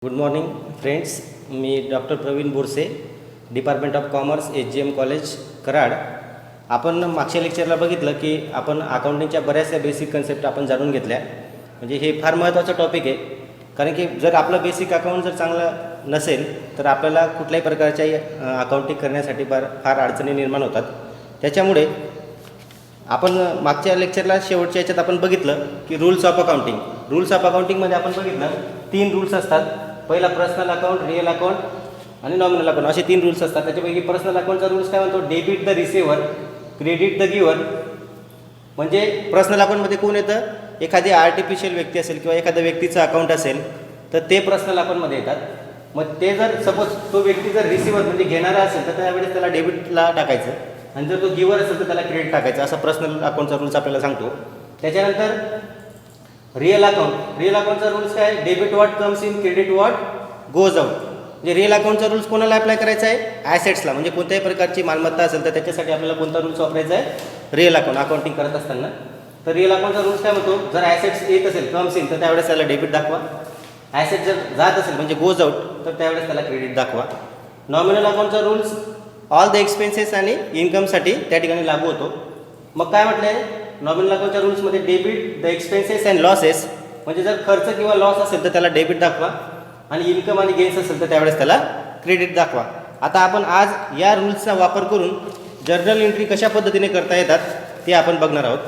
Good morning friends. मी doctor Pravin Borse, department of commerce, HGM college Karad. आपण मागच्या लेक्चरला बघितलं की आपण अकाउंटिंगच्या बऱ्याचशा बेसिक कन्सेप्ट आपण जाणून घेतल्या. म्हणजे हे फार महत्त्वाचं टॉपिक आहे, कारण की जर आपलं बेसिक अकाउंट जर चांगलं नसेल तर आपल्याला कुठल्याही प्रकारच्या अकाउंटिंग करण्यासाठी फार अडचणी निर्माण होतात. त्याच्यामुळे आपण मागच्या लेक्चरला शेवटच्या याच्यात आपण बघितलं की रूल्स ऑफ अकाउंटिंगमध्ये आपण बघितलं 3 रूल्स असतात. पहिला पर्सनल अकाउंट, रिअल अकाउंट आणि नॉमिनल अकाउंट असे 3 रूल्स असतात. त्याच्यापैकी पर्सनल अकाउंटचा रूल्स काय म्हणतो? Debit the receiver, credit the giver. म्हणजे पर्सनल अकाउंटमध्ये कोण येतं? एखादी आर्टिफिशियल व्यक्ती असेल किंवा एखाद्या व्यक्तीचं अकाउंट असेल तर ते पर्सनल अकाउंटमध्ये येतात. मग ते जर सपोज तो व्यक्ती जर रिसिव्हर म्हणजे घेणारा असेल तर त्यावेळेस त्याला डेबिटला टाकायचं, आणि जर तो गिव्हर असेल तर त्याला क्रेडिट टाकायचं. असा पर्सनल अकाउंटचा रूल्स आपल्याला सांगतो. त्याच्यानंतर रिअल अकाउंटचा रूल्स काय? Debit what comes in, credit what goes out. म्हणजे रिअल अकाउंटचा रूल्स कोणाला अप्लाय करायचा आहे? ॲसेट्सला. म्हणजे कोणत्याही प्रकारची मालमत्ता असेल तर त्याच्यासाठी आपल्याला कोणता रूल्स वापरायचा आहे? रिअल अकाउंटिंग करत असताना. तर रिअल अकाउंटचा रूल्स काय म्हणतो? जर ॲसेट्स येत असेल, कम्स इन, तर त्यावेळेस त्याला डेबिट दाखवा. ॲसेट जर जात असेल म्हणजे गोज आउट तर त्यावेळेस त्याला क्रेडिट दाखवा. नॉमिनल अकाउंटचा रूल्स ऑल द एक्सपेन्सेस आणि इन्कमसाठी त्या ठिकाणी लागू होतो. मग काय म्हटलं आहे नॉमिनल अकाउंटच्या रूल्समध्ये? Debit the expenses and losses. म्हणजे जर खर्च किंवा लॉस असेल तर त्याला डेबिट दाखवा, आणि इन्कम आणि गेन्स असेल तर त्यावेळेस त्याला क्रेडिट दाखवा. आता आपण आज या रूल्सचा वापर करून जर्नल एंट्री कशा पद्धतीने करता येतात ते आपण बघणार आहोत.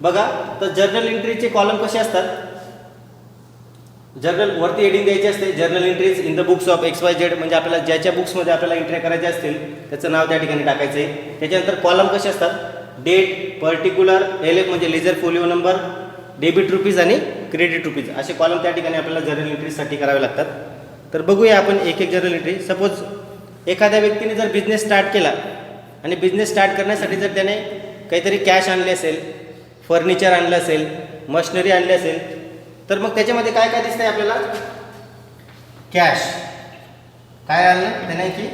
बघा, तर जर्नल एंट्रीचे कॉलम कसे असतात? जर्नल वरती हेडिंग द्यायची असते, journal entries in the books of XYZ. म्हणजे आपल्याला ज्याच्या बुक्समध्ये आपल्याला एंट्री करायच्या असतील त्याचं नाव त्या ठिकाणी टाकायचं आहे. त्याच्यानंतर कॉलम कसे असतात? डेट, पर्टिक्युलर, LF म्हणजे ledger folio number, debit rupees आणि क्रेडिट रुपीज, असे कॉलम त्या ठिकाणी आपल्याला जर्नल एंट्रीसाठी करावे लागतात. तर बघूया आपण एक एक जर्नल एंट्री. सपोज एखाद्या व्यक्तीने जर बिझनेस स्टार्ट केला आणि बिझनेस स्टार्ट करण्यासाठी जर त्याने काहीतरी कॅश आणले असेल, फर्निचर आणलं असेल, मशिनरी आणली असेल, तर मग त्याच्यामध्ये काय काय दिसतंय आपल्याला? कॅश. काय आणलं त्याने? की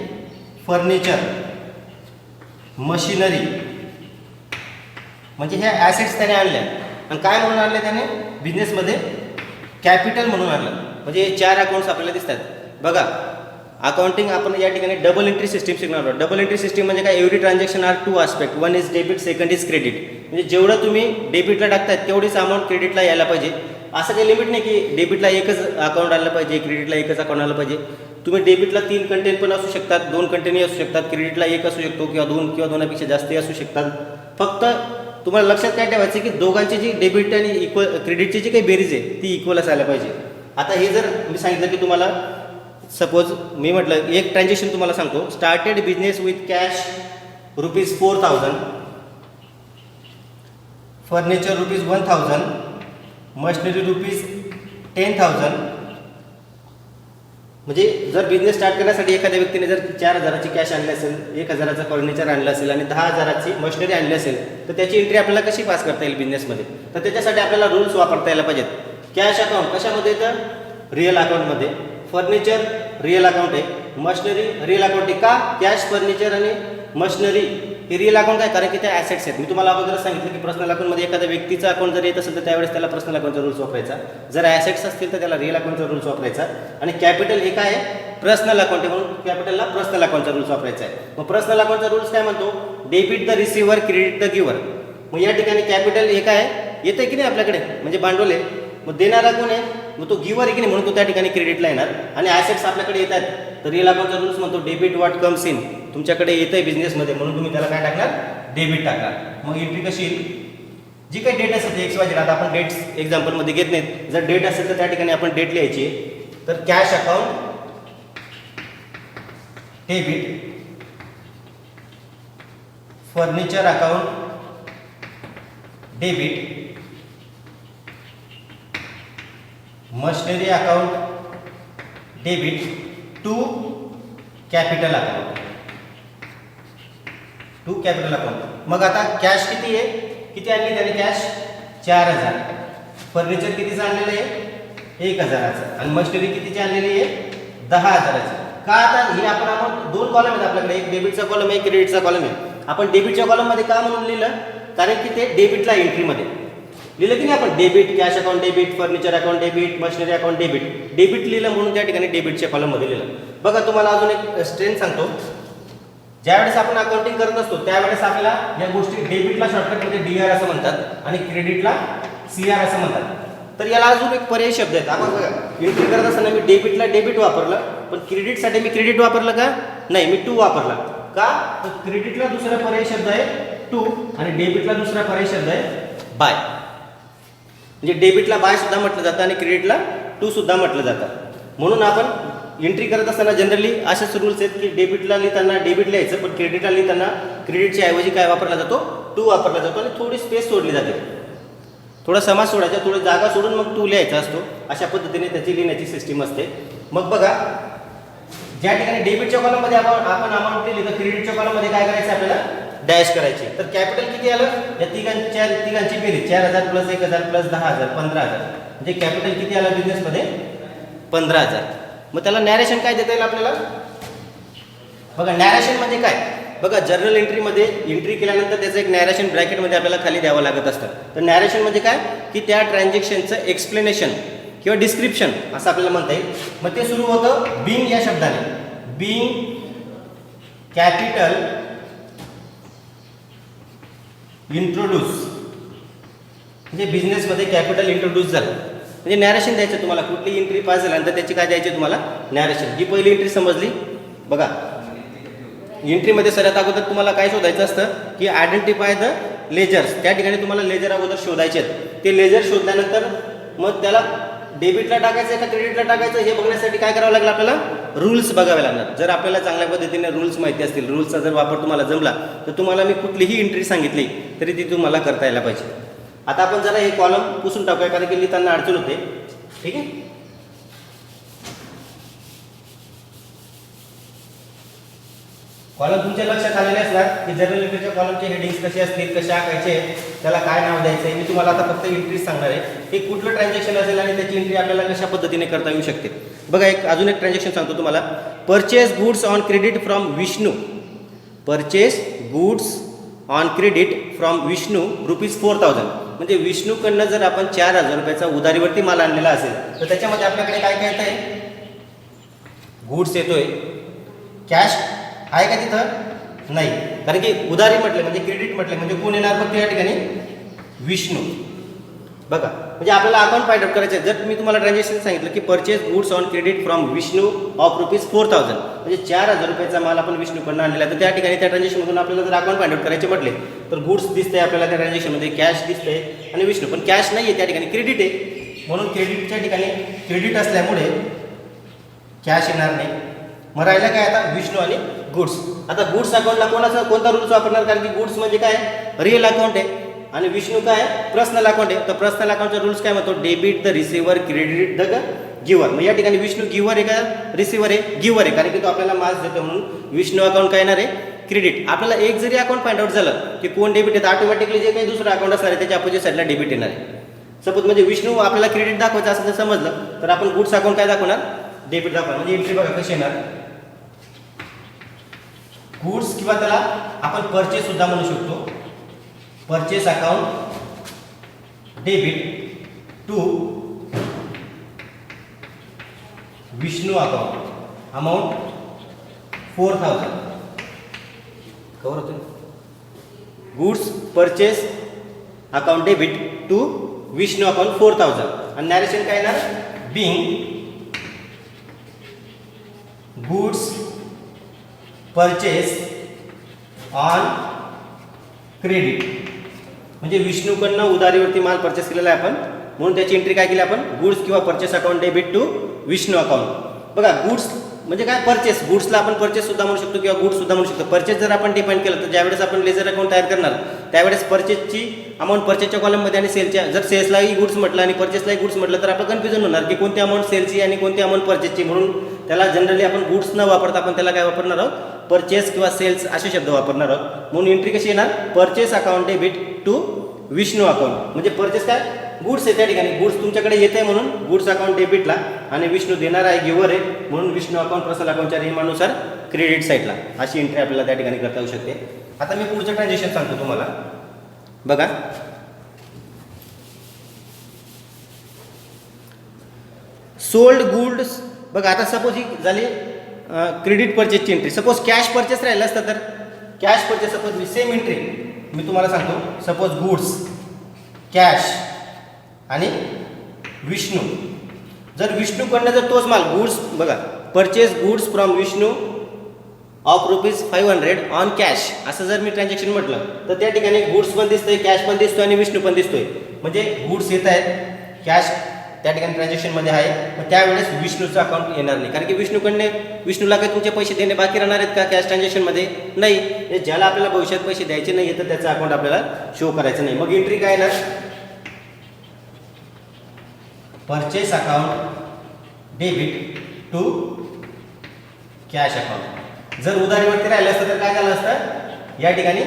फर्निचर, मशिनरी, म्हणजे ह्या ॲसेट्स त्याने आणल्या. आणि काय म्हणून आणले त्याने? बिझनेसमध्ये कॅपिटल म्हणून आणलं. म्हणजे 4 अकाउंट्स आपल्याला दिसतात. बघा, अकाउंटिंग आपण या ठिकाणी डबल एंट्री सिस्टीम शिकणार आहोत. डबल एंट्री सिस्टीम म्हणजे काय? Every transaction are 2 aspect, one is debit, second is credit. म्हणजे जेवढं तुम्ही डेबिटला टाकतायत तेवढीच अमाऊंट क्रेडिटला यायला पाहिजे. असं काही लिमिट नाही की डेबिटला एकच अकाउंट आणलं पाहिजे, क्रेडिटला एकच अकाउंट आलं पाहिजे. तुम्ही डेबिटला 3 कंटेंट पण असू शकतात, 2 कंटेंटही असू शकतात, क्रेडिटला 1 असू शकतो किंवा 2 किंवा 2पेक्षा जास्तही असू शकतात. फक्त तुम्हाला लक्षात काय ठेवायचं की दोघांची जी डेबिट आणि क्रेडिटची जी काही बेरीज आहे ती इक्वल असायला पाहिजे. आता हे जर मी सांगितलं की तुम्हाला सपोज मी म्हटलं एक ट्रान्झॅक्शन तुम्हाला सांगतो. Started business with cash ₹4,000, furniture ₹1,000, machinery ₹10,000. म्हणजे जर बिझनेस स्टार्ट करण्यासाठी एखाद्या व्यक्तीने जर 4,000ची कॅश आणली असेल, 1,000चं फर्निचर आणलं असेल आणि 10,000ची मशिनरी आणली असेल, तर त्याची एंट्री आपल्याला कशी पास करता येईल बिझनेसमध्ये? तर त्याच्यासाठी आपल्याला रूल्स वापरता यायला पाहिजेत. कॅश अकाउंट कशामध्ये येतं? रिअल अकाउंटमध्ये. फर्निचर रिअल अकाउंट आहे, मशिनरी रिअल अकाउंट आहे. का? कॅश, फर्निचर आणि मशिनरी हे रिअल अकाउंट आहे, कारण की ते ॲसेट्स आहेत. मी तुम्हाला अगोदरच सांगितलं की पर्सनल अकाउंटमध्ये एखाद्या व्यक्तीचा अकाउंट जर येत असेल तर त्यावेळेस त्याला पर्सनल अकाउंटचा रूल्स वापरायचा. जर ॲसेट्स असतील तर त्याला रिअल अकाउंटचा रूल्स वापरायचा. आणि कॅपिटल हे काय आहे? पर्सनल अकाउंट आहे, म्हणून कॅपिटलला पर्सनल अकाउंटचा रूल्स वापरायचा आहे. मग पर्सनल अकाउंटचा रूल्स काय म्हणतो? Debit the receiver, credit the giver. मग या ठिकाणी कॅपिटल हे काय येतं की नाही आपल्याकडे? म्हणजे भांडवल आहे. मग देणारा कोण आहे? मग तो गिव्हर आहे की नाही, म्हणून तो त्या ठिकाणी क्रेडिटला येणार. आणि ॲसेट्स आपल्याकडे येतात तर रिअल अकाउंटचा रूल्स म्हणतो डेबिट व्हॉट कम्स इन. तुमच्याकडे येतं आहे बिझनेसमध्ये म्हणून तुम्ही त्याला काय टाकणार? डेबिट टाकणार. मग एंट्री कशी येईल? जी काही डेट असेल ते XYZ. आता आपण डेट्स एक्झाम्पलमध्ये घेत नाहीत. जर डेट असेल तर त्या ठिकाणी आपण डेट लिहायची. तर cash account debit, furniture account debit, machinery account debit to capital account, to capital account. मग आता कॅश किती आहे? किती आणली त्याने कॅश? 4,000. फर्निचर कितीचं आणलेलं आहे? 1,000चं. आणि मशिनरी कितीची आणलेली आहे? 10,000ची. का? आता ही आपण 2 कॉलम आहेत आपल्याकडे, एक डेबिटचा कॉलम आहे, एक क्रेडिटचा कॉलम आहे. आपण डेबिटच्या कॉलममध्ये का म्हणून लिहिलं? कारण की ते डेबिटला एंट्रीमध्ये. लिहिलं की नाही आपण debit, cash account debit, furniture account debit, machinery account debit. Debit लिहिलं म्हणून त्या ठिकाणी डेबिटच्या कॉलममध्ये लिहिलं. बघा तुम्हाला अजून एक स्ट्रेंथ सांगतो. ज्यावेळेस आपण अकाउंटिंग करत असतो त्यावेळेस आपल्याला या गोष्टी डेबिटला शॉर्टकटमध्ये DR असं म्हणतात आणि क्रेडिटला CR असं म्हणतात. तर याला अजून एक पर्यायी शब्द आहेत. आपण बघा एंट्री करत असताना मी डेबिटला डेबिट वापरलं, पण क्रेडिटसाठी मी क्रेडिट वापरलं का? नाही, मी टू वापरला. का? तर क्रेडिटला दुसरा पर्यायी शब्द आहे टू आणि डेबिटला दुसरा पर्यायी शब्द आहे बाय. म्हणजे डेबिटला बाय सुद्धा म्हटलं जातं आणि क्रेडिटला टू सुद्धा म्हटलं जातं. म्हणून आपण एंट्री करत असताना जनरली असेच रूल्स आहेत की डेबिटला लिहिताना डेबिट लिहायचं, पण क्रेडिटला लिहिताना क्रेडिटच्या ऐवजी काय वापरला जातो? टू वापरला जातो आणि थोडी स्पेस सोडली जाते. थोडा समाज सोडायचा, थोडी जागा सोडून मग टू लिहायचा असतो. अशा पद्धतीने त्याची लिहिण्याची सिस्टीम असते. मग बघा ज्या ठिकाणी डेबिटच्या कॉलममध्ये आपण अमाऊंट लिहिली तर क्रेडिटच्या कॉलममध्ये काय करायचं आपल्याला? डॅश करायची. तर कॅपिटल किती आलं? या तिघांची बेरीज 4000 प्लस 1000 प्लस 10000 15000. म्हणजे कॅपिटल किती आलं बिझनेसमध्ये? 15000. मग त्याला नॅरेशन काय देता येईल आपल्याला? बघा नॅरेशन म्हणजे काय? बघा जर्नल एंट्रीमध्ये एंट्री केल्यानंतर त्याचं एक नॅरेशन ब्रॅकेटमध्ये आपल्याला खाली द्यावं लागत असतं. तर नॅरेशन म्हणजे काय की त्या ट्रान्झॅक्शनचं एक्सप्लेनेशन किंवा डिस्क्रिप्शन असं आपल्याला म्हणता येईल. मग ते सुरू होतं बिंग या शब्दाने. बिंग कॅपिटल इंट्रोड्यूस, म्हणजे बिझनेसमध्ये कॅपिटल इंट्रोड्यूस झालं म्हणजे नॅरेशन द्यायचं तुम्हाला. कुठली एंट्री पास झाल्यानंतर त्याची काय द्यायची तुम्हाला? नॅरेशन. ही पहिली एंट्री समजली. बघा एंट्रीमध्ये सगळ्यात अगोदर तुम्हाला काय शोधायचं असतं की आयडेंटिफाय द लेजर्स. त्या ठिकाणी तुम्हाला लेजर अगोदर शोधायचे आहेत. ते लेजर शोधल्यानंतर मग त्याला डेबिटला टाकायचं का क्रेडिटला टाकायचं हे बघण्यासाठी काय करावं लागेल आपल्याला? रूल्स बघावे लागणार. जर आपल्याला चांगल्या पद्धतीने रूल्स माहिती असतील, रूल्सचा जर वापर तुम्हाला जमला तर तुम्हाला मी कुठलीही एंट्री सांगितली तरी ती तुम्हाला करता यायला पाहिजे. आता आपण जरा हे कॉलम पुसून टाकूया कारण की लिहिताना अडचण होते. ठीक आहे. कॉलम तुमच्या लक्षात आलेले असणार की जर्नल एंट्रीच्या कॉलमचे हेडिंग्स कसे असतील, कसे आकायचे, त्याला काय नाव द्यायचं आहे. मी तुम्हाला आता फक्त एंट्रीज सांगणार आहे. हे कुठलं ट्रान्झॅक्शन असेल आणि त्याची एंट्री आपल्याला कशा पद्धतीने करता येऊ शकते. बघा अजून एक ट्रान्झॅक्शन सांगतो तुम्हाला. Purchase goods on credit from Vishnu. Purchase goods on credit from Vishnu ₹4000. म्हणजे विष्णूकडनं जर आपण 4000 रुपयाचा उधारीवरती माल आणलेला असेल तर त्याच्यामध्ये आपल्याकडे काय काय येत आहे? गुड्स येतोय. कॅश आहे का तिथं? नाही. कारण की उधारी म्हटले म्हणजे क्रेडिट म्हटले म्हणजे कोण येणार? फक्त या ठिकाणी विष्णू. बघा म्हणजे आपल्याला अकाउंट फाइंड आउट करायचं आहे. जर मी तुम्हाला ट्रान्झॅक्शन सांगितलं की purchase goods on credit from Vishnu of ₹4000 म्हणजे 4000 रुपयाचा माल आपण विष्णूकडनं आणलेला तर त्या ठिकाणी त्या ट्रान्झॅक्शनमधून आपल्याला जर अकाउंट फाइंड आउट करायचे म्हटले तर गुड्स दिसते आपल्याला त्या ट्रान्झॅक्शनमध्ये, कॅश दिसते आणि विष्णू. पण कॅश नाही आहे त्या ठिकाणी, क्रेडिट आहे. म्हणून क्रेडिटच्या ठिकाणी क्रेडिट असल्यामुळे कॅश येणार नाही. मग राहिला काय आता? विष्णू आणि गुड्स. आता गुड्स अकाउंटला कोणता रूल्स वापरणार? कारण की गुड्स म्हणजे काय? रिअल अकाउंट आहे आणि विष्णू काय? पर्सनल अकाउंट आहे. तर पर्सनल अकाउंटचा रूल्स काय म्हणतो? Debit the receiver, credit the giver. मग या ठिकाणी विष्णू गिव्हर आहे का रिसिव्हर आहे? गिव्हर आहे. कारण की तो आपल्याला मास देतो म्हणून विष्णू अकाउंट काय येणार आहे? क्रेडिट. आपल्याला एक जरी अकाउंट फाइंड आउट झालं की कोण डेबिट आहे तर ऑटोमॅटिकली जे काही दुसरं अकाउंट असणार आहे त्याच्या अपोजिट साईडला डेबिट येणार आहे. सपोज म्हणजे विष्णू आपल्याला क्रेडिट दाखवायचं असं जर समजलं तर आपण गुड्स अकाउंट काय दाखवणार? डेबिट दाखवणार. म्हणजे एंट्री बघा कशी येणार? गुड्स किंवा त्याला आपण परचेस सुद्धा म्हणू शकतो. Purchase account debit to Vishnu account amount 4000. Cover होते. Goods purchase account debit to Vishnu account 4000 आणि नॅरेशन काय येणार? Being goods purchase on credit म्हणजे विष्णूकडनं उधारीवरती माल परचेस केलेला आहे आपण म्हणून त्याची एंट्री काय केली आपण? गुड्स किंवा purchase account debit to Vishnu account. बघा गुड्स म्हणजे काय? परचेस. गुड्सला आपण परचेस सुद्धा म्हणू शकतो किंवा गुड्स सुद्धा म्हणू शकतो. परचेस जर आपण डिफाईन केलं तर ज्यावेळेस आपण लेजर अकाउंट तयार करणार त्यावेळेस परचेसची अमाऊंट परचेसच्या कॉलममध्ये आणि सेलच्या, जर सेल्सलाही गुड्स म्हटलं आणि परचेसलाही गुड्स म्हटलं तर आपलं कन्फ्युजन होणार की कोणती अमाऊंट सेलची आणि कोणती अमाऊंट परचेसची. म्हणून त्याला जनरली आपण गुड्स न वापरता आपण त्याला काय वापरणार आहोत? परचेस किंवा सेल्स असे शब्द वापरणार आहोत. म्हणून एंट्री कशी येणार? Purchase account debit to Vishnu account. म्हणजे परचेस काय? गुड्स आहे. त्या ठिकाणी गुड्स तुमच्याकडे येत आहे म्हणून गुड्स अकाउंट डेबिटला आणि विष्णू देणार आहे, गिव्हर आहे म्हणून विष्णू अकाउंट पर्सनल अकाउंटच्या नियमानुसार क्रेडिट साईडला. अशी एंट्री आपल्याला त्या ठिकाणी करता येऊ शकते. आता मी पुढचं ट्रान्झॅक्शन सांगतो तुम्हाला. बघा सोल्ड गुड्स. बघा आता सपोज ही झाली क्रेडिट परचेसची एंट्री. सपोज कॅश परचेस राहिलं असतं तर कॅश परचेस सपोज मी सेम एंट्री मी तुम्हाला सांगतो. सपोज गुड्स कॅश आणि विष्णू. जर विष्णूकडनं जर तोच माल गुड्स बघा purchase goods from Vishnu of ₹500 on cash असं जर मी ट्रान्झॅक्शन म्हटलं तर त्या ठिकाणी गुड्स पण दिसतोय, कॅश पण दिसतोय आणि विष्णू पण दिसतोय. म्हणजे गुड्स येत आहेत, कॅश त्या ठिकाणी ट्रान्झॅक्शनमध्ये आहे. मग त्यावेळेस विष्णूचं अकाउंट येणार नाही, कारण की विष्णूला काही तुमचे पैसे देणे बाकी राहणार आहेत का कॅश ट्रान्झॅक्शनमध्ये? नाही. ज्याला आपल्याला भविष्यात पैसे द्यायचे नाही तर त्याचं अकाउंट आपल्याला शो करायचं नाही. मग एंट्री काय येणार? Purchase account debit to cash account. जर उधारीवरती राहिलं असतं तर काय झालं असतं? या ठिकाणी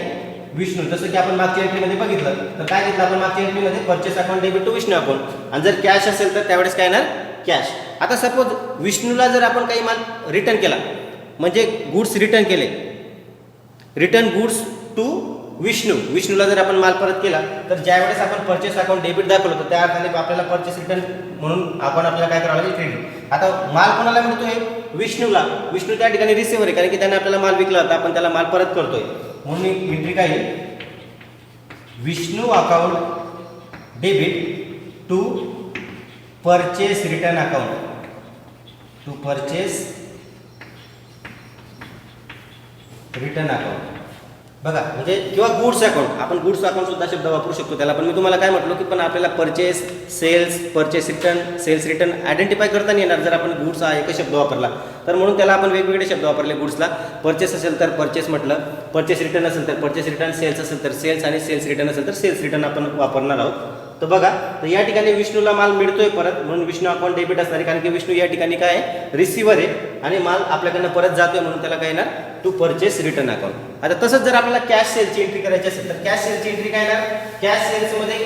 विष्णू, जसं की आपण मागच्या एंट्रीमध्ये बघितलं तर काय घेतलं आपण मागच्या एंट्रीमध्ये? Purchase account debit to Vishnu account. आणि जर कॅश असेल तर त्यावेळेस काय येणार? कॅश. आता सपोज विष्णूला जर आपण काही माल रिटर्न केला म्हणजे गुड्स रिटर्न केले, रिटर्न गुड्स टू विष्णूला जर आपण माल परत केला तर ज्यावेळेस आपण परचेस अकाउंट डेबिट दाखवलं तर त्या अर्थाने आपल्याला परचेस रिटर्न म्हणून आपण आपल्याला काय करावं लागेल? क्रेडिट. आता माल कोणाला मिळतोय? विष्णूला. विष्णू त्या ठिकाणी रिसिव्हर आहे, कारण की त्याने आपल्याला माल विकला होता, आपण त्याला माल परत करतोय. म्हणून एंट्री काय येईल? Vishnu account debit to purchase return account. To purchase return account. बघा म्हणजे किंवा गुड्स अकाउंट, आपण गुड्स अकाउंट सुद्धा शब्द वापरू शकतो त्याला. पण मी तुम्हाला काय म्हटलं की पण आपल्याला purchase, sales, purchase return, sales return identify करता नाही येणार जर आपण गुड्स हा एकच शब्द वापरला तर. म्हणून त्याला आपण वेगवेगळे शब्द वापरले गुड्सला. परचेस असेल तर परचेस म्हटलं, परचेस रिटर्न असेल तर परचेस रिटर्न, सेल्स असेल तर सेल्स आणि सेल्स रिटर्न असेल तर सेल्स रिटर्न आपण वापरणार आहोत. तर बघा तर या ठिकाणी विष्णूला माल मिळतोय परत म्हणून विष्णू अकाउंट डेबिट असणार आहे, कारण की विष्णू या ठिकाणी काय आहे? रिसिव्हर आहे आणि माल आपल्याकडनं परत जातोय म्हणून त्याला काय येणार? To purchase return account. आता तसंच जर आपल्याला कॅश सेलची एंट्री करायची असेल तर कॅश सेलची एंट्री काय येणार? कॅश सेल्समध्ये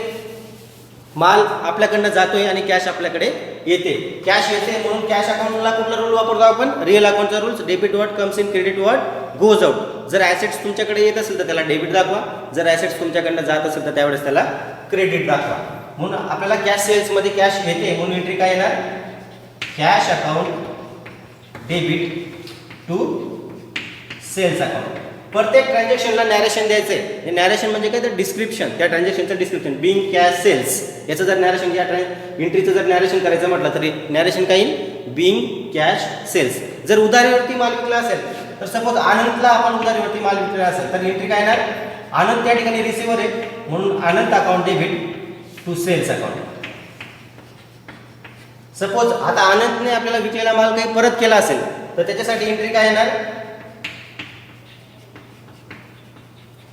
माल आपल्याकडनं जातोय आणि कॅश आपल्याकडे येते. कॅश येते म्हणून कॅश अकाउंटला कुठला रूल वापरतो आपण? रिअल अकाउंटचा rules. Debit what comes in, credit what goes out. जर ॲसेट्स तुमच्याकडे येत असेल तर त्याला डेबिट दाखवा, जर ॲसेट्स तुमच्याकडनं जात असेल तर त्यावेळेस त्याला क्रेडिट दाखवा. म्हणून आपल्याला कॅश सेल्समध्ये कॅश येते म्हणून एंट्री काय येणार? Cash account debit to sales account. प्रत्येक ट्रान्झॅक्शनला नॅरेशन द्यायचं आहे. हे नॅरेशन म्हणजे काय? तर डिस्क्रिप्शन, त्या ट्रान्झॅक्शनचं डिस्क्रिप्शन. बिंग कॅश सेल्स याचं जर नॅरेशन, या एंट्रीचं जर नॅरेशन करायचं म्हटलं तरी नॅरेशन काय येईल? Being cash sales. जर उधारीवरती माल विकला असेल तर सपोज आनंदला आपण उधारीवरती माल विकला असेल तर एंट्री काय येणार? आनंद त्या ठिकाणी रिसिव्हर आहे म्हणून Anand account debit to sales account. Suppose आता आनंदने आपल्याला विकलेला माल काही परत केला असेल तर त्याच्यासाठी एंट्री काय येणार?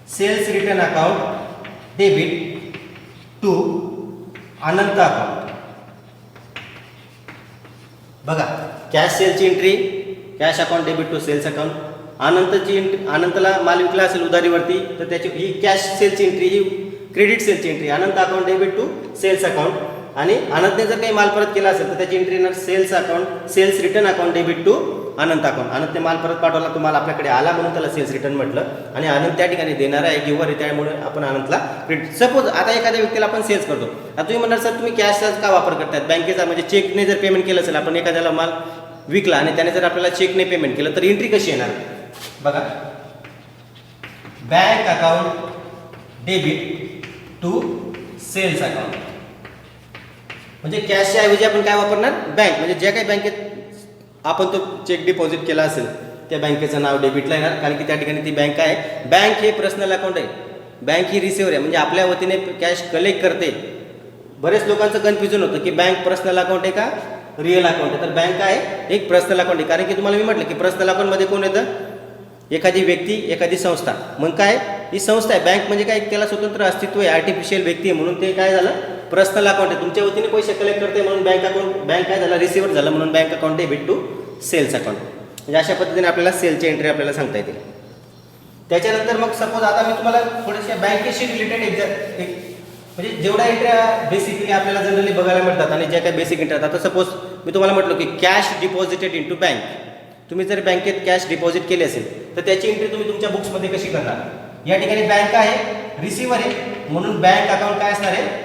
Sales return account debit to Anant account. बघा कॅश सेलची entry cash account debit to sales account. अनंतची एंट्री, अनंतला माल विकला असेल उधारीवरती तर त्याची ही कॅश सेलची एंट्री, ही क्रेडिट सेलची entry. Anant account debit to sales account. आणि आनंदने जर काही माल परत केला असेल तर त्याची एंट्री येणार sales account, sales return account debit to Anant account. अनंतने माल परत पाठवला, तो माल आपल्याकडे आला म्हणून त्याला सेल्स रिटर्न म्हटलं. आणि आनंद त्या ठिकाणी देणारा आहे, गिव्हर आहे, त्यामुळे आपण आनंदला क्रेडिट. सपोज आता एखाद्या व्यक्तीला आपण सेल्स करतो. आता तुम्ही म्हणणार सर तुम्ही कॅश का वापर करतात? बँकेचा म्हणजे चेकने जर पेमेंट केलं असेल, आपण एखाद्याला माल विकला आणि त्याने जर आपल्याला चेकने पेमेंट केलं तर एंट्री कशी येणार? बघा bank account debit to sales account. म्हणजे कॅशच्या ऐवजी आपण काय वापरणार? बँक. म्हणजे ज्या काही बँकेत आपण तो चेक डिपॉझिट केला असेल त्या बँकेचं नाव डेबिटला येणार, कारण की त्या ठिकाणी ती बँक आहे. बँक हे पर्सनल अकाउंट आहे, बँक ही रिसिव्हर आहे, म्हणजे आपल्या वतीने कॅश कलेक्ट करते. बरेच लोकांचं कन्फ्युजन होतं की बँक पर्सनल अकाउंट आहे का रिअल अकाउंट आहे? तर बँक आहे एक पर्सनल अकाउंट आहे, कारण की तुम्हाला मी म्हटलं की पर्सनल अकाउंटमध्ये कोण येतं? एखादी व्यक्ती, एखादी संस्था. मग काय? ही संस्था आहे. बँक म्हणजे काय? त्याला स्वतंत्र अस्तित्व आहे, आर्टिफिशियल व्यक्ती आहे, म्हणून ते काय झालं? पर्सनल अकाउंट आहे. तुमच्या वतीने पैसे कलेक्ट करते म्हणून बँक अकाउंट, बँक काय झाला? रिसिव्हर झालं म्हणून bank account debit to sales account. म्हणजे अशा पद्धतीने आपल्याला सेलची एंट्री आपल्याला सांगता येते. त्याच्यानंतर मग सपोज आता मी तुम्हाला थोड्याशा बँकेशी रिलेटेड म्हणजे जेवढ्या एंट्र्या बेसिकली आपल्याला जनरली बघायला मिळतात आणि ज्या काही बेसिक एंट्री. आता सपोज मी तुम्हाला म्हटलं की cash deposited into bank. तुम्ही जर बँकेत कॅश डिपॉझिट केली असेल तर त्याची एंट्री तुम्ही तुमच्या बुक्समध्ये कशी करणार? या ठिकाणी बँक आहे, रिसिव्हर आहे, म्हणून बँक अकाउंट काय असणार आहे?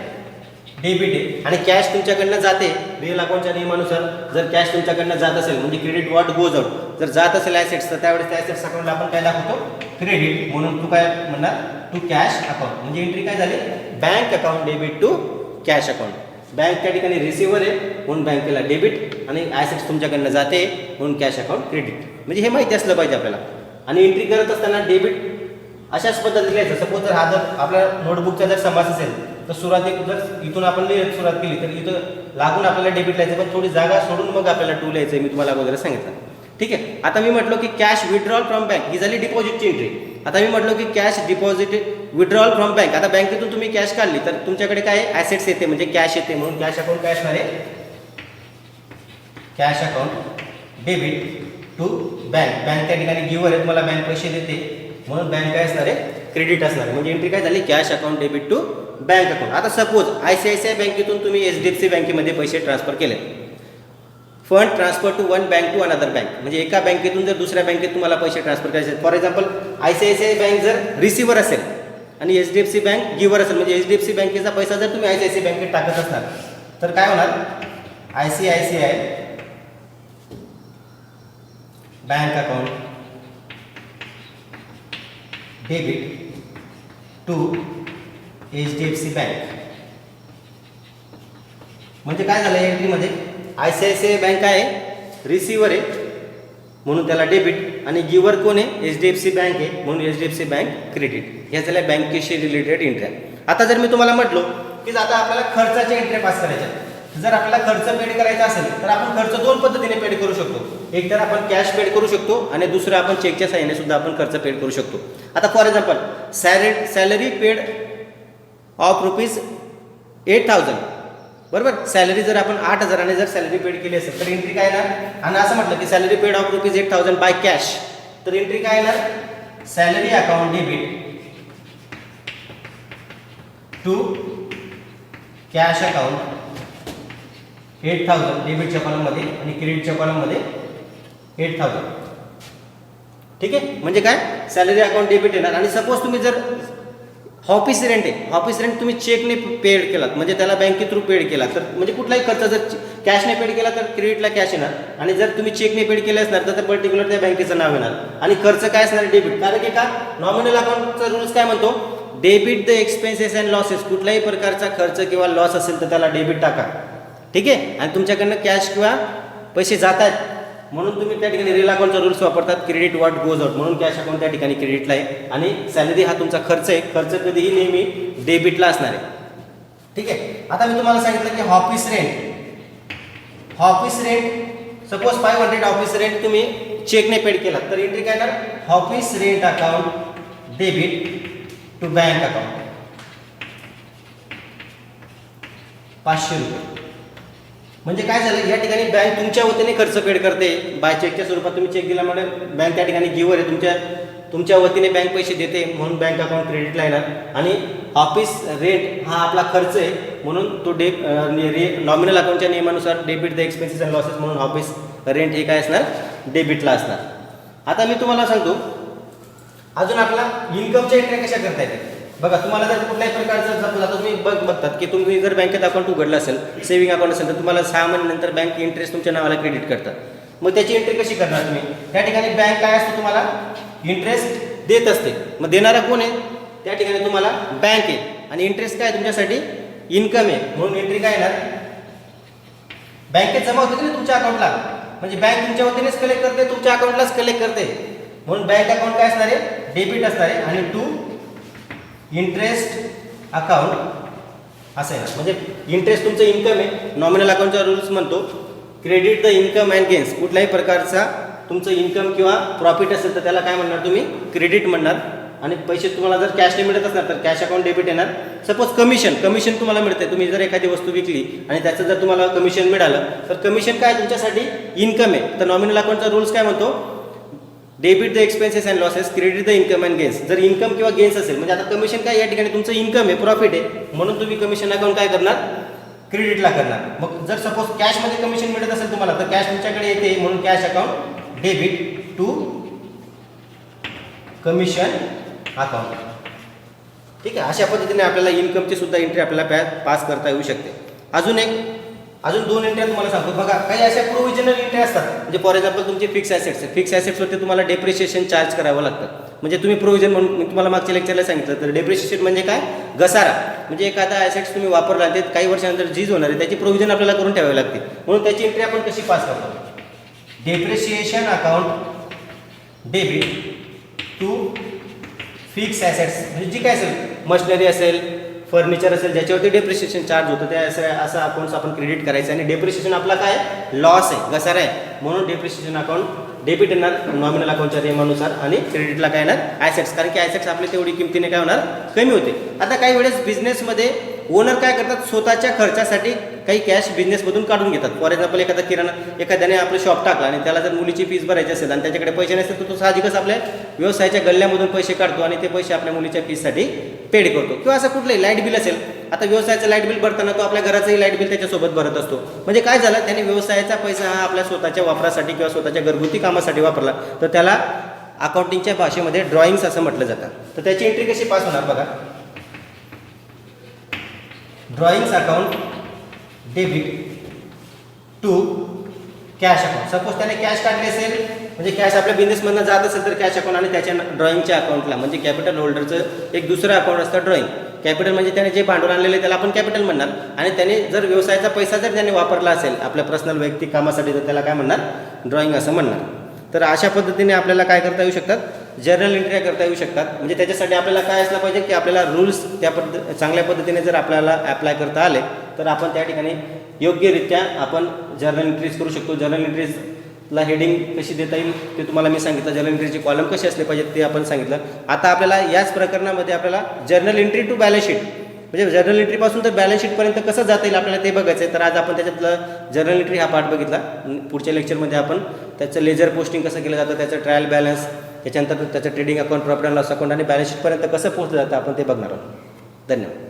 डेबिट आहे आणि कॅश तुमच्याकडनं जाते रिअल अकाउंटच्या नियमानुसार. जर कॅश तुमच्याकडनं जात असेल म्हणजे क्रेडिट व्हॉट गोज आउट, जर जात असेल ॲसेट्स तर त्यावेळेस त्या ॲसेट्स अकाउंटला आपण काय दाखवतो क्रेडिट, म्हणून तू काय म्हणणार टू कॅश अकाउंट. म्हणजे एंट्री काय झाली bank account debit to cash account. Bank त्या ठिकाणी रिसिव्हर आहे म्हणून बँकेला डेबिट आणि ॲसेट्स तुमच्याकडनं जाते म्हणून कॅश अकाउंट क्रेडिट. म्हणजे हे माहिती असलं पाहिजे आपल्याला. आणि एंट्री करत असताना डेबिट अशाच पद्धतीने लिहायचं. सपोज जर हा जर आपल्या नोटबुकचा जर समास असेल तर सुरुवातीक जर इथून आपण सुरुवात केली तर इथं लागून आपल्याला डेबिट लिहायचं, पण थोडी जागा सोडून मग आपल्याला टू लिहायचं. मी तुम्हाला अगोदर सांगितलं. ठीक आहे. आता मी म्हटलो की कॅश विड्रॉल फ्रॉम बँक ही झाली डिपॉझिटची एंट्री. आता मी म्हटलो की cash deposit withdrawal from bank. आता बँकेतून तुम्ही कॅश काढली तर तुमच्याकडे काय ॲसेट्स येते म्हणजे कॅश येते, म्हणून कॅश अकाउंट काय असणार आहे cash account debit to bank. Bank त्या ठिकाणी गिव्हर आहे, तुम्हाला बँक पैसे देते म्हणून बँक काय असणार आहे क्रेडिट असणार आहे. म्हणजे एंट्री काय झाली cash account debit to bank account. आता सपोज ICICI बँकेतून तुम्ही HDFC बँकेमध्ये पैसे ट्रान्सफर केले. Fund transfer to one bank to another bank. म्हणजे एका बँकेतून जर दुसऱ्या बँकेत तुम्हाला पैसे ट्रान्सफर करायचे. फॉर एक्झाम्पल ICICI बँक जर रिसिव्हर असेल आणि HDFC बँक गिव्हर असेल, म्हणजे HDFC बँकेचा पैसा जर तुम्ही ICICI बँकेत टाकत असणार तर काय होणार ICICI bank account debit to HDFC bank. म्हणजे काय झालं एंट्रीमध्ये ICICI बँक आहे रिसिव्हर आहे म्हणून त्याला डेबिट आणि गिव्हर कोण आहे HDFC बँक आहे म्हणून HDFC बँक क्रेडिट. ह्या झाल्या बँकेशी रिलेटेड एंट्र्या. आता जर मी तुम्हाला म्हटलो की आता आपल्याला खर्चाच्या एंट्र्या पास करायच्या. जर आपल्याला खर्च पेड करायचा असेल तर आपण खर्च दोन पद्धतीने पेड करू शकतो. एक तर आपण कॅश पेड करू शकतो आणि दुसरं आपण चेकच्या साहाय्याने सुद्धा आपण खर्च पेड करू शकतो. आता for example salary paid of ₹8,000 बरोबर. सॅलरी जर आपण 8,000 जर सॅलरी पेड केली असेल तर एंट्री काय येणार. आणि असं म्हटलं की salary paid of ₹8,000 by cash तर एंट्री काय येणार salary account debit to cash account 8,000 डेबिटच्या कॉलममध्ये आणि क्रेडिटच्या कॉलममध्ये 8,000. ठीक आहे. म्हणजे काय सॅलरी अकाउंट डेबिट येणार. आणि सपोज तुम्ही जर ऑफिस रेंट आहे, ऑफिस रेंट तुम्ही चेकने पेड केलात म्हणजे त्याला बँके थ्रू पेड केला तर म्हणजे कुठलाही खर्च जर कॅशने पेड केला तर क्रेडिटला कॅश येणार आणि जर तुम्ही चेकने पेड केले असणार तर पर्टिक्युलर त्या बँकेचं नाव येणार आणि खर्च काय असणार डेबिट. कारण की का नॉमिनल अकाउंटचा रूल्स काय म्हणतो debit the expenses and losses. कुठल्याही प्रकारचा खर्च किंवा लॉस असेल तर त्याला डेबिट टाका. ठीक आहे. आणि तुमच्याकडनं कॅश किंवा पैसे जात आहेत म्हणून तुम्ही त्या ठिकाणी रिअल अकाउंटचा रूल्स वापरतात क्रेडिट व्हॉट गोज आउट म्हणून कॅश अकाउंट त्या ठिकाणी क्रेडिटला आहे आणि सॅलरी हा तुमचा खर्च आहे. खर्च कधीही नेहमी डेबिटला असणार आहे. ठीक आहे. आता मी तुम्हाला सांगितलं की office rent suppose 500 office rent तुम्ही चेकने पेड केला तर एंट्री काय येणार office rent account debit to bank account ₹500. म्हणजे काय झालं या ठिकाणी बँक तुमच्या वतीने खर्च पेड करते बाय चेकच्या स्वरूपात. तुम्ही चेक दिल्यामुळे बँक त्या ठिकाणी गिव्हर आहे, तुमच्या वतीने बँक पैसे देते म्हणून बँक अकाउंट क्रेडिटला येणार. आणि ऑफिस रेंट हा आपला खर्च आहे म्हणून तो नॉमिनल अकाउंटच्या नियमानुसार debit the expenses and losses म्हणून ऑफिस रेंट हे काय असणार डेबिटला असणार. आता मी तुम्हाला सांगतो अजून आपला इन्कमच्या एंट्री कशा करता येते. बघा तुम्हाला जर कुठल्याही प्रकारचं सपोज आता तुम्ही बघतात की तुम्ही जर बँकेत अकाउंट उघडलं असेल सेव्हिंग अकाउंट असेल तर तुम्हाला 6 महिन्यानंतर बँक इंटरेस्ट तुमच्या नावाला क्रेडिट करतात. मग त्याची एंट्री कशी करणार तुम्ही. त्या ठिकाणी बँक काय असते तुम्हाला इंटरेस्ट देत असते. मग देणारा कोण आहे त्या ठिकाणी तुम्हाला बँक आहे आणि इंटरेस्ट काय तुमच्यासाठी इन्कम आहे म्हणून एंट्री काय येणार बँकेत जमा होते ना तुमच्या अकाउंटला. म्हणजे बँक तुमच्या वतीनेच कलेक्ट करते तुमच्या अकाउंटलाच कलेक्ट करते म्हणून बँक अकाउंट काय असणार आहे डेबिट असणार आहे. आणि टू इंटरेस्ट अकाउंट असं आहे. म्हणजे इंटरेस्ट तुमचं इन्कम आहे नॉमिनल अकाउंटचा रूल्स म्हणतो credit the income and gains. कुठल्याही प्रकारचा तुमचं इन्कम किंवा प्रॉफिट असेल तर त्याला काय म्हणणार तुम्ही क्रेडिट म्हणणार. आणि पैसे तुम्हाला जर कॅशने मिळत असणार तर कॅश अकाउंट डेबिट येणार. सपोज कमिशन तुम्हाला मिळते तुम्ही जर एखादी वस्तू विकली आणि त्याचं जर तुम्हाला कमिशन मिळालं तर कमिशन काय तुमच्यासाठी इन्कम आहे. तर नॉमिनल अकाउंटचा रूल्स काय म्हणतो debit the expenses and losses credit the income and gains. जर इन्कम किंवा गेन्स असेल म्हणजे आता कमिशन काय या ठिकाणी तुमचं इन्कम आहे प्रॉफिट आहे म्हणून तुम्ही कमिशन अकाउंट काय करणार क्रेडिटला करणार. मग जर सपोज कॅशमध्ये कमिशन मिळत असेल तुम्हाला तर कॅश तुमच्याकडे येते म्हणून cash account debit to commission account. ठीक आहे. अशा पद्धतीने आपल्याला इन्कमची सुद्धा एंट्री आपल्याला पास करता येऊ शकते. अजून 2 एंट्र्या तुम्हाला सांगतो बघा. काही अशा प्रोव्हिजनल एंट्री असतात, म्हणजे फॉर एक्झाम्पल तुमचे फिक्स ॲसेट्सवरती तुम्हाला डेप्रिशिएशन चार्ज करावं लागतं. म्हणजे तुम्ही प्रोव्हिजन म्हणून मी तुम्हाला मागच्या लेक्चरला सांगितलं, तर डेप्रिशिएशन म्हणजे काय, घसारा. म्हणजे एखादा ॲसेट्स तुम्ही वापरला ते काही वर्षानंतर झीज होणार आहे, त्याची प्रोव्हिजन आपल्याला करून ठेवावी लागते. म्हणून त्याची एंट्री आपण कशी पास करतो, depreciation account debit to fix assets. म्हणजे जी काय असेल, मशिनरी असेल, फर्निचर असेल, ज्याच्यावरती डेप्रिशिएशन चार्ज होतं त्या असं अकाउंट्स आपण क्रेडिट करायचं. आणि डेप्रिशिएशन आपला काय, लॉस आहे, घसारा आहे. म्हणून डेप्रिशिएशन अकाउंट डेबिट येणार नॉमिनल अकाउंटच्या नियमानुसार, आणि क्रेडिटला काय येणार, ॲसेट्स. कारण की ॲसेट्स आपले तेवढी किमतीने काय होणार, कमी होते. आता काही वेळेस बिझनेसमध्ये ओनर काय करतात, स्वतःच्या खर्चासाठी काही कॅश बिझनेसमधून काढून घेतात. फॉर एक्झाम्पल एखाद्याने आपलं शॉप टाकला आणि त्याला जर मुलीची फीस भरायची असेल आणि त्याच्याकडे पैसे नसतील, तर तो साहजिकच आपल्या व्यवसायाच्या गल्ल्यामधून पैसे काढतो आणि ते पैसे आपल्या मुलीच्या फीससाठी पेड करतो. किंवा असं कुठलंही लाईट बिल असेल, आता व्यवसायाचं लाईट बिल भरताना तो आपल्या घराचंही लाईट बिल त्याच्यासोबत भरत असतो. म्हणजे काय झालं, त्याने व्यवसायाचा पैसा हा आपल्या स्वतःच्या वापरासाठी किंवा स्वतःच्या घरगुती कामासाठी वापरला, तर त्याला अकाउंटिंगच्या भाषेमध्ये ड्रॉइंग्स असं म्हटलं जातं. तर त्याची एंट्री कशी पास होणार बघा, drawings account debit to cash account. Suppose त्याने कॅश काढली असेल, म्हणजे कॅश आपल्या बिझनेसमधनं जात असेल तर कॅश अकाउंट, आणि त्याच्या ड्रॉइंगच्या अकाउंटला म्हणजे कॅपिटल होल्डरचं एक दुसरं अकाउंट असतं ड्रॉइंग. कॅपिटल म्हणजे त्याने जे भांडवल आणलेलं आहे त्याला आपण कॅपिटल म्हणणार, आणि त्याने जर व्यवसायाचा पैसा जर त्याने वापरला असेल आपल्या पर्सनल वैयक्तिक कामासाठी, तर त्याला काय म्हणणार, ड्रॉइंग असं म्हणणार. तर अशा पद्धतीने आपल्याला काय करता येऊ शकतात, जर्नल एंट्र्या करता येऊ शकतात. म्हणजे त्याच्यासाठी आपल्याला काय असलं पाहिजे की आपल्याला रूल्स त्या चांगल्या पद्धतीने जर आपल्याला ॲप्लाय करता आले, तर आपण त्या ठिकाणी योग्यरित्या आपण जर्नल एंट्रीज करू शकतो. जर्नल एंट्रीजला हेडिंग कशी देता येईल ते तुम्हाला मी सांगितलं, जर्नल एंट्रीचे कॉलम कसे असले पाहिजेत ते आपण सांगितलं. आता आपल्याला याच प्रकरणामध्ये आपल्याला journal entry to balance sheet, म्हणजे जर्नल एंट्रीपासून तर बॅलन्स शीटपर्यंत कसं जाता येईल आपल्याला ते बघायचं आहे. तर आज आपण त्याच्यातलं जर्नल एंट्री हा पार्ट बघितला. पुढच्या लेक्चरमध्ये आपण त्याचं लेजर पोस्टिंग कसं केलं जातं, त्याचं ट्रायल बॅलन्स, त्याच्यानंतर त्याचं trading account, profit and loss account आणि बॅलन्स शीटपर्यंत कसं पोहोचलं जातं आपण ते बघणार आहोत. धन्यवाद.